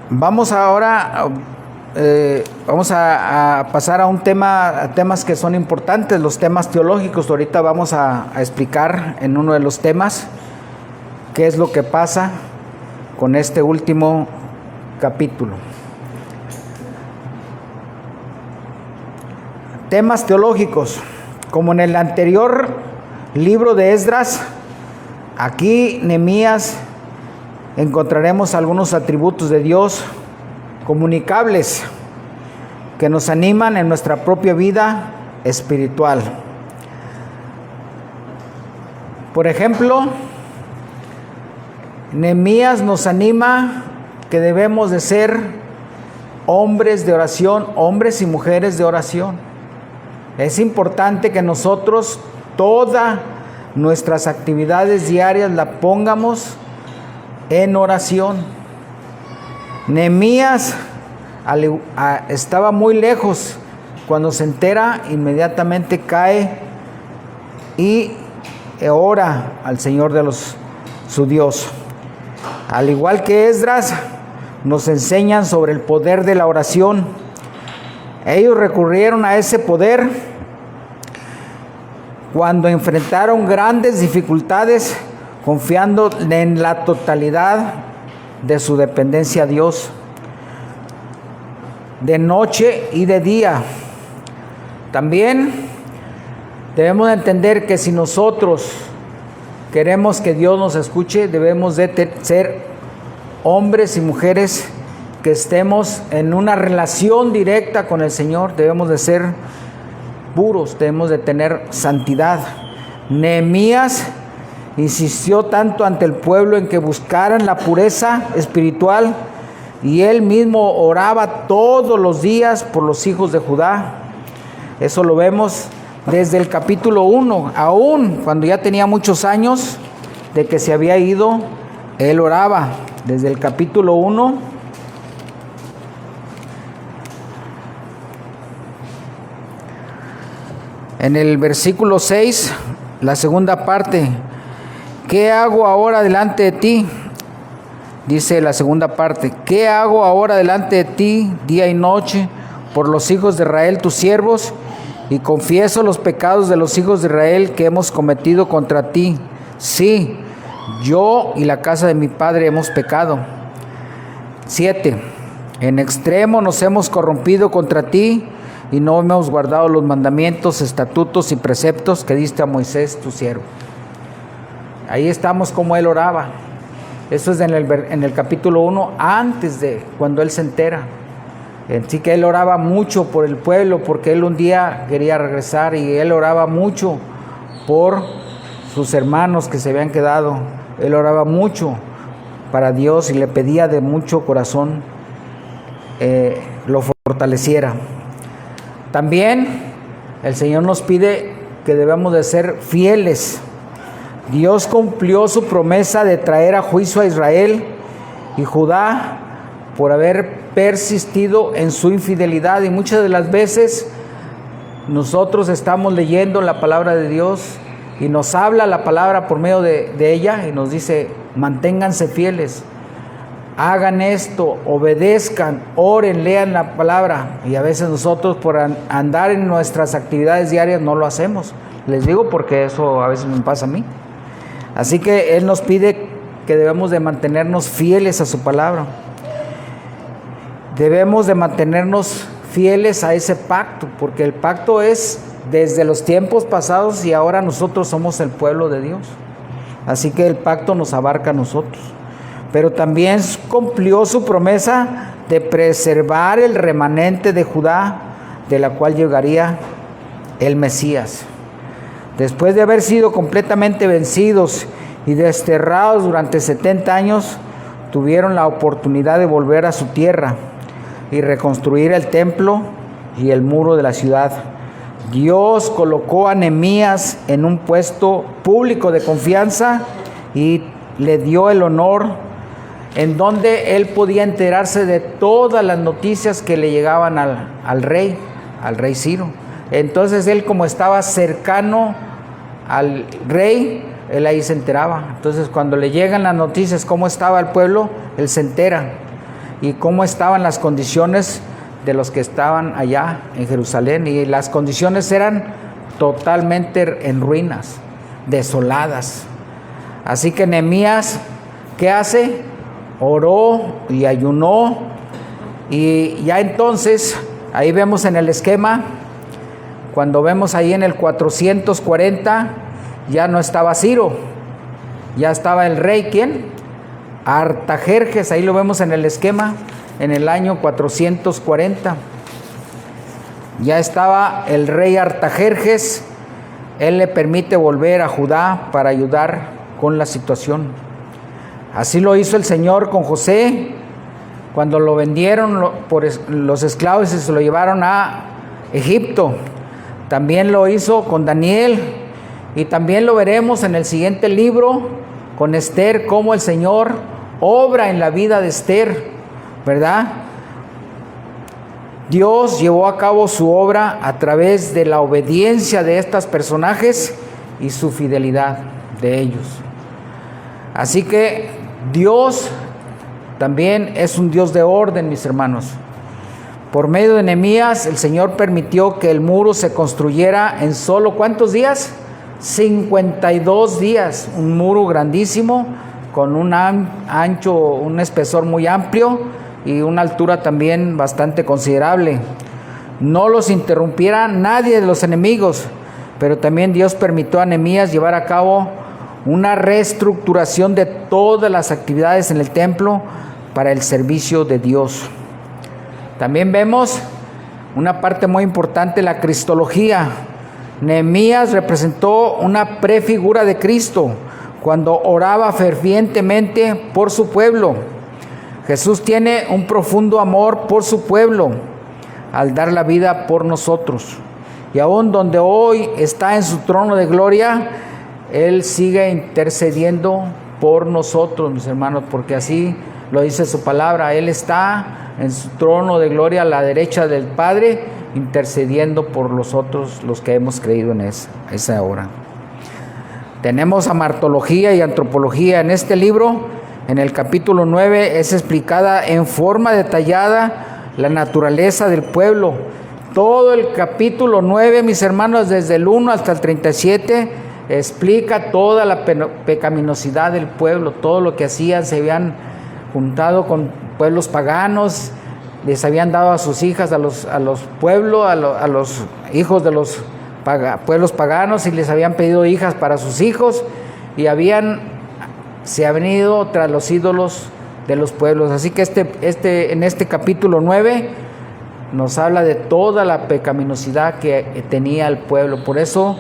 Vamos ahora a pasar a temas que son importantes, los temas teológicos. Ahorita vamos a explicar en uno de los temas qué es lo que pasa con este último capítulo. Temas teológicos. Como en el anterior libro de Esdras, aquí Nehemías encontraremos algunos atributos de Dios comunicables que nos animan en nuestra propia vida espiritual. Por ejemplo, Nehemías nos anima que debemos de ser hombres de oración, hombres y mujeres de oración. Es importante que nosotros todas nuestras actividades diarias las pongamos en oración. Nehemías estaba muy lejos. Cuando se entera, inmediatamente cae y ora al Señor su Dios. Al igual que Esdras, nos enseñan sobre el poder de la oración. Ellos recurrieron a ese poder cuando enfrentaron grandes dificultades, confiando en la totalidad de su dependencia a Dios, de noche y de día. También debemos entender que si nosotros queremos que Dios nos escuche, debemos de ser hombres y mujeres que estemos en una relación directa con el Señor. Debemos de ser puros, debemos de tener santidad. Nehemías insistió tanto ante el pueblo en que buscaran la pureza espiritual, y él mismo oraba todos los días por los hijos de Judá. Eso lo vemos desde el capítulo 1, aún cuando ya tenía muchos años de que se había ido, él oraba. Desde el capítulo 1, en el versículo 6, la segunda parte: ¿qué hago ahora delante de ti? Dice la segunda parte: ¿qué hago ahora delante de ti día y noche por los hijos de Israel, tus siervos? Y confieso los pecados de los hijos de Israel que hemos cometido contra ti. Sí, yo y la casa de mi padre hemos pecado. 7. En extremo nos hemos corrompido contra ti y no hemos guardado los mandamientos, estatutos y preceptos que diste a Moisés tu siervo. Ahí estamos como él oraba. Esto es en el capítulo 1, antes de cuando él se entera. Así que él oraba mucho por el pueblo, porque él un día quería regresar, y él oraba mucho por sus hermanos que se habían quedado. Él oraba mucho para Dios y le pedía de mucho corazón lo fortaleciera. También el Señor nos pide que debemos de ser fieles. Dios cumplió su promesa de traer a juicio a Israel y Judá por haber persistido en su infidelidad, y muchas de las veces nosotros estamos leyendo la palabra de Dios y nos habla la palabra por medio de ella y nos dice: manténganse fieles. hagan esto, obedezcan, oren, lean la palabra. Y a veces nosotros por andar en nuestras actividades diarias no lo hacemos. Les digo porque eso a veces me pasa a mí. Así que Él nos pide que debemos de mantenernos fieles a su palabra. Debemos de mantenernos fieles a ese pacto, porque el pacto es desde los tiempos pasados y ahora nosotros somos el pueblo de Dios. Así que el pacto nos abarca a nosotros. Pero también cumplió su promesa de preservar el remanente de Judá, de la cual llegaría el Mesías. Después de haber sido completamente vencidos y desterrados durante 70 años, tuvieron la oportunidad de volver a su tierra y reconstruir el templo y el muro de la ciudad. Dios colocó a Nehemías en un puesto público de confianza y le dio el honor en donde él podía enterarse de todas las noticias que le llegaban al rey Ciro. Entonces él, como estaba cercano al rey, él ahí se enteraba. Entonces cuando le llegan las noticias cómo estaba el pueblo, él se entera y cómo estaban las condiciones de los que estaban allá en Jerusalén, y las condiciones eran totalmente en ruinas, desoladas. Así que Nehemías, ¿qué hace? Oró y ayunó, y ya entonces, ahí vemos en el esquema, cuando vemos ahí en el 440, ya no estaba Ciro, ya estaba el rey, ¿quién? Artajerjes, ahí lo vemos en el esquema, en el año 440. Ya estaba el rey Artajerjes, él le permite volver a Judá para ayudar con la situación. Así lo hizo el Señor con José, cuando lo vendieron por los esclavos y se lo llevaron a Egipto. También lo hizo con Daniel, y también lo veremos en el siguiente libro con Esther, cómo el Señor obra en la vida de Esther, ¿verdad? Dios llevó a cabo su obra a través de la obediencia de estos personajes y su fidelidad de ellos. Así que Dios también es un Dios de orden, mis hermanos. Por medio de Nehemías, el Señor permitió que el muro se construyera en solo ¿cuántos días? 52 días. Un muro grandísimo, con un ancho, un espesor muy amplio y una altura también bastante considerable. No los interrumpiera nadie de los enemigos, pero también Dios permitió a Nehemías llevar a cabo una reestructuración de todas las actividades en el templo para el servicio de Dios. También vemos una parte muy importante, la cristología. Nehemías representó una prefigura de Cristo cuando oraba fervientemente por su pueblo. Jesús tiene un profundo amor por su pueblo al dar la vida por nosotros. Y aún donde hoy está en su trono de gloria, Él sigue intercediendo por nosotros, mis hermanos, porque así lo dice su palabra. Él está en su trono de gloria a la derecha del Padre, intercediendo por nosotros, los que hemos creído en esa hora. Tenemos amartología y antropología. En este libro, en el capítulo 9, es explicada en forma detallada la naturaleza del pueblo. Todo el capítulo 9, mis hermanos, desde el 1 hasta el 37, explica toda la pecaminosidad del pueblo, todo lo que hacían. Se habían juntado con pueblos paganos, les habían dado a sus hijas a los pueblos, a los hijos de los pueblos paganos, y les habían pedido hijas para sus hijos, y se habían ido tras los ídolos de los pueblos. Así que en este capítulo 9 nos habla de toda la pecaminosidad que tenía el pueblo. Por eso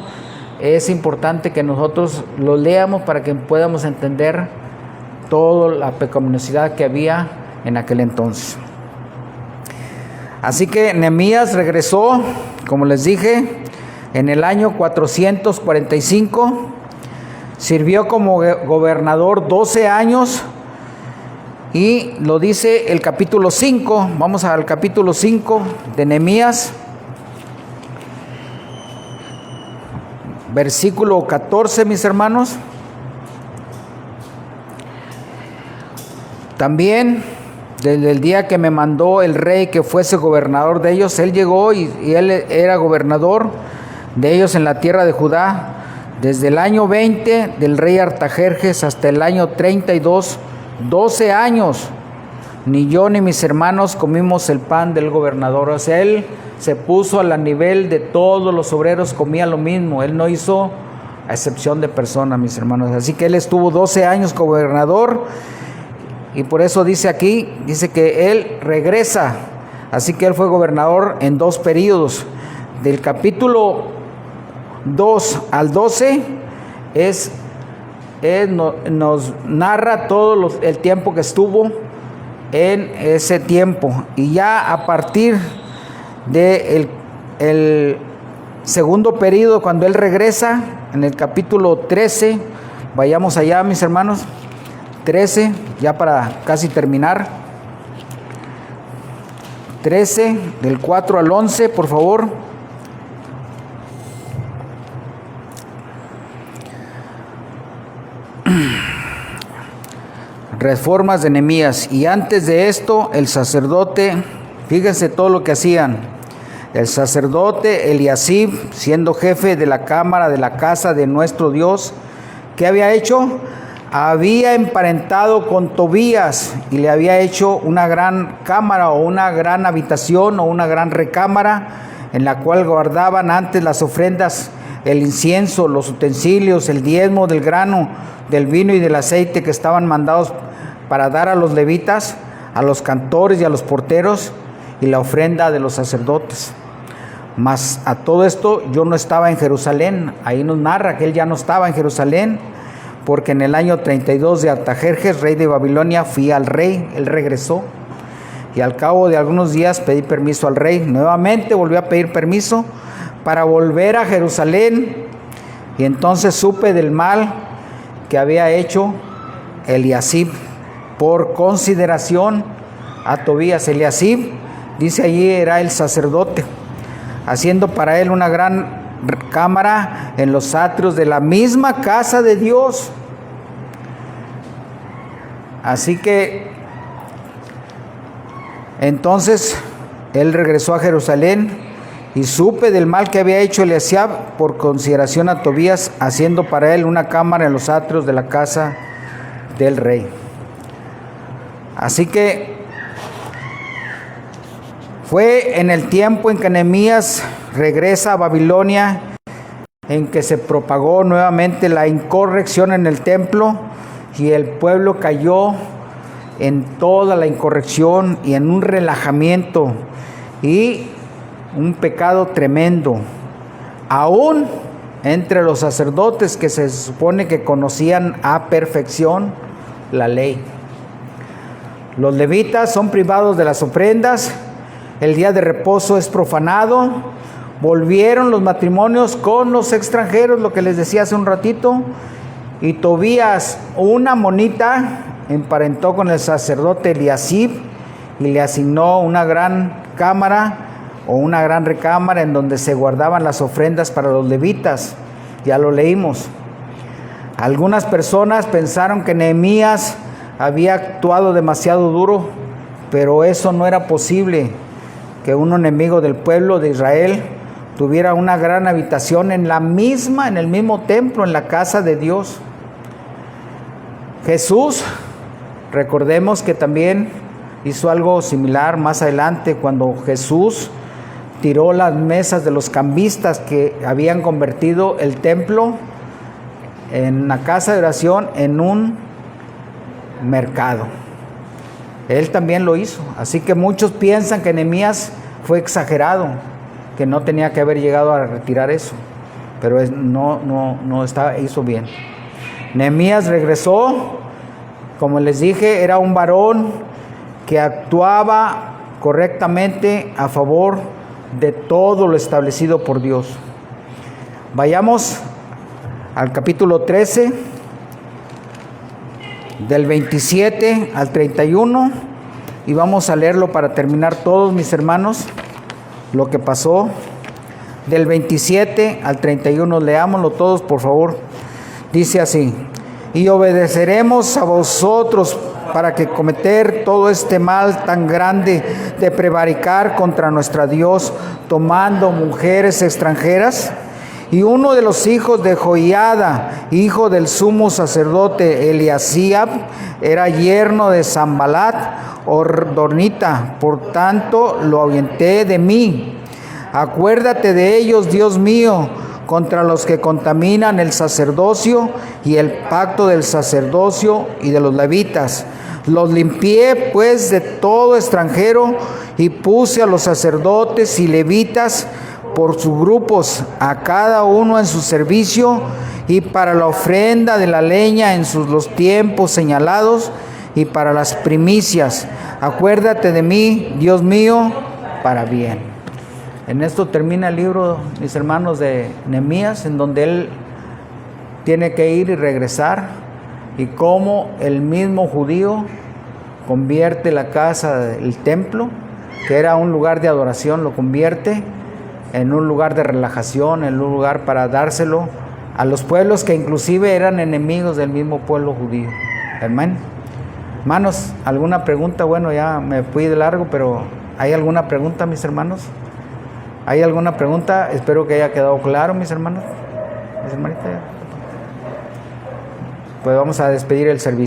es importante que nosotros lo leamos para que podamos entender toda la pecaminosidad que había en aquel entonces. Así que Nehemías regresó, como les dije, en el año 445, sirvió como gobernador 12 años, y lo dice el capítulo 5, vamos al capítulo 5 de Nehemías, versículo 14, mis hermanos. También, desde el día que me mandó el rey que fuese gobernador de ellos, él llegó y él era gobernador de ellos en la tierra de Judá, desde el año 20 del rey Artajerjes hasta el año 32, 12 años. Ni yo ni mis hermanos comimos el pan del gobernador. O sea, él se puso a la nivel de todos los obreros, comía lo mismo. Él no hizo a excepción de personas, mis hermanos. Así que él estuvo 12 años como gobernador. Y por eso dice aquí, dice que él regresa. Así que él fue gobernador en 2 periodos. Del capítulo 2 al 12 nos narra todo el tiempo que estuvo en ese tiempo. Y ya a partir de el segundo periodo, cuando él regresa, en el capítulo 13, vayamos allá, mis hermanos, 13, ya para casi terminar. 13, del 4 al 11, por favor. Reformas de Nehemías. Y antes de esto, el sacerdote, fíjense todo lo que hacían. El sacerdote Eliasib, siendo jefe de la cámara de la casa de nuestro Dios, ¿qué había hecho? Había emparentado con Tobías y le había hecho una gran cámara o una gran habitación o una gran recámara en la cual guardaban antes las ofrendas, el incienso, los utensilios, el diezmo del grano, del vino y del aceite que estaban mandados para dar a los levitas, a los cantores y a los porteros, y la ofrenda de los sacerdotes. Mas a todo esto yo no estaba en Jerusalén. Ahí nos narra que él ya no estaba en Jerusalén, porque en el año 32 de Artajerjes, rey de Babilonia, fui al rey. Él regresó y al cabo de algunos días pedí permiso al rey. Nuevamente volví a pedir permiso para volver a Jerusalén, y entonces supe del mal que había hecho Eliasib por consideración a Tobías. Eliasib, dice allí, era el sacerdote, haciendo para él una gran cámara en los atrios de la misma casa de Dios. Así que entonces él regresó a Jerusalén, y supe del mal que había hecho Eliasib por consideración a Tobías, haciendo para él una cámara en los atrios de la casa del rey. Así que fue en el tiempo en que Nehemías regresa a Babilonia, en que se propagó nuevamente la incorrección en el templo, y el pueblo cayó en toda la incorrección y en un relajamiento y un pecado tremendo, aún entre los sacerdotes que se supone que conocían a perfección la ley. Los levitas son privados de las ofrendas, el día de reposo es profanado, volvieron los matrimonios con los extranjeros, lo que les decía hace un ratito, y Tobías, una monita, emparentó con el sacerdote Eliasib y le asignó una gran cámara o una gran recámara en donde se guardaban las ofrendas para los levitas. Ya lo leímos. Algunas personas pensaron que Nehemías había actuado demasiado duro, pero eso no era posible, que un enemigo del pueblo de Israel tuviera una gran habitación en el mismo templo, en la casa de Dios. Jesús, recordemos que también hizo algo similar más adelante, cuando Jesús tiró las mesas de los cambistas que habían convertido el templo en una casa de oración en un mercado. Él también lo hizo. Así que muchos piensan que Nehemías fue exagerado, que no tenía que haber llegado a retirar eso, pero hizo bien. Nehemías regresó, como les dije, era un varón que actuaba correctamente a favor de todo lo establecido por Dios. Vayamos al capítulo 13, del 27 al 31, y vamos a leerlo para terminar todos, mis hermanos, lo que pasó del 27 al 31. Leámoslo todos, por favor. Dice así: y obedeceremos a vosotros, para que cometer todo este mal tan grande de prevaricar contra nuestra Dios, tomando mujeres extranjeras? Y uno de los hijos de Joiada, hijo del sumo sacerdote Eliasib, era yerno de Sanbalat, Hordonita, por tanto lo ahuyenté de mí. Acuérdate de ellos, Dios mío, contra los que contaminan el sacerdocio y el pacto del sacerdocio y de los levitas. Los limpié pues de todo extranjero y puse a los sacerdotes y levitas por sus grupos, a cada uno en su servicio, y para la ofrenda de la leña en los tiempos señalados, y para las primicias. Acuérdate de mí, Dios mío, para bien. En esto termina el libro, mis hermanos, de Nehemías, en donde él tiene que ir y regresar, y cómo el mismo judío convierte la casa del templo, que era un lugar de adoración, lo convierte en un lugar de relajación, en un lugar para dárselo a los pueblos que inclusive eran enemigos del mismo pueblo judío. Amén. Hermanos, ¿alguna pregunta? Bueno, ya me fui de largo, pero ¿hay alguna pregunta, mis hermanos? ¿Hay alguna pregunta? Espero que haya quedado claro, mis hermanos. Mis hermanitas. Pues vamos a despedir el servicio.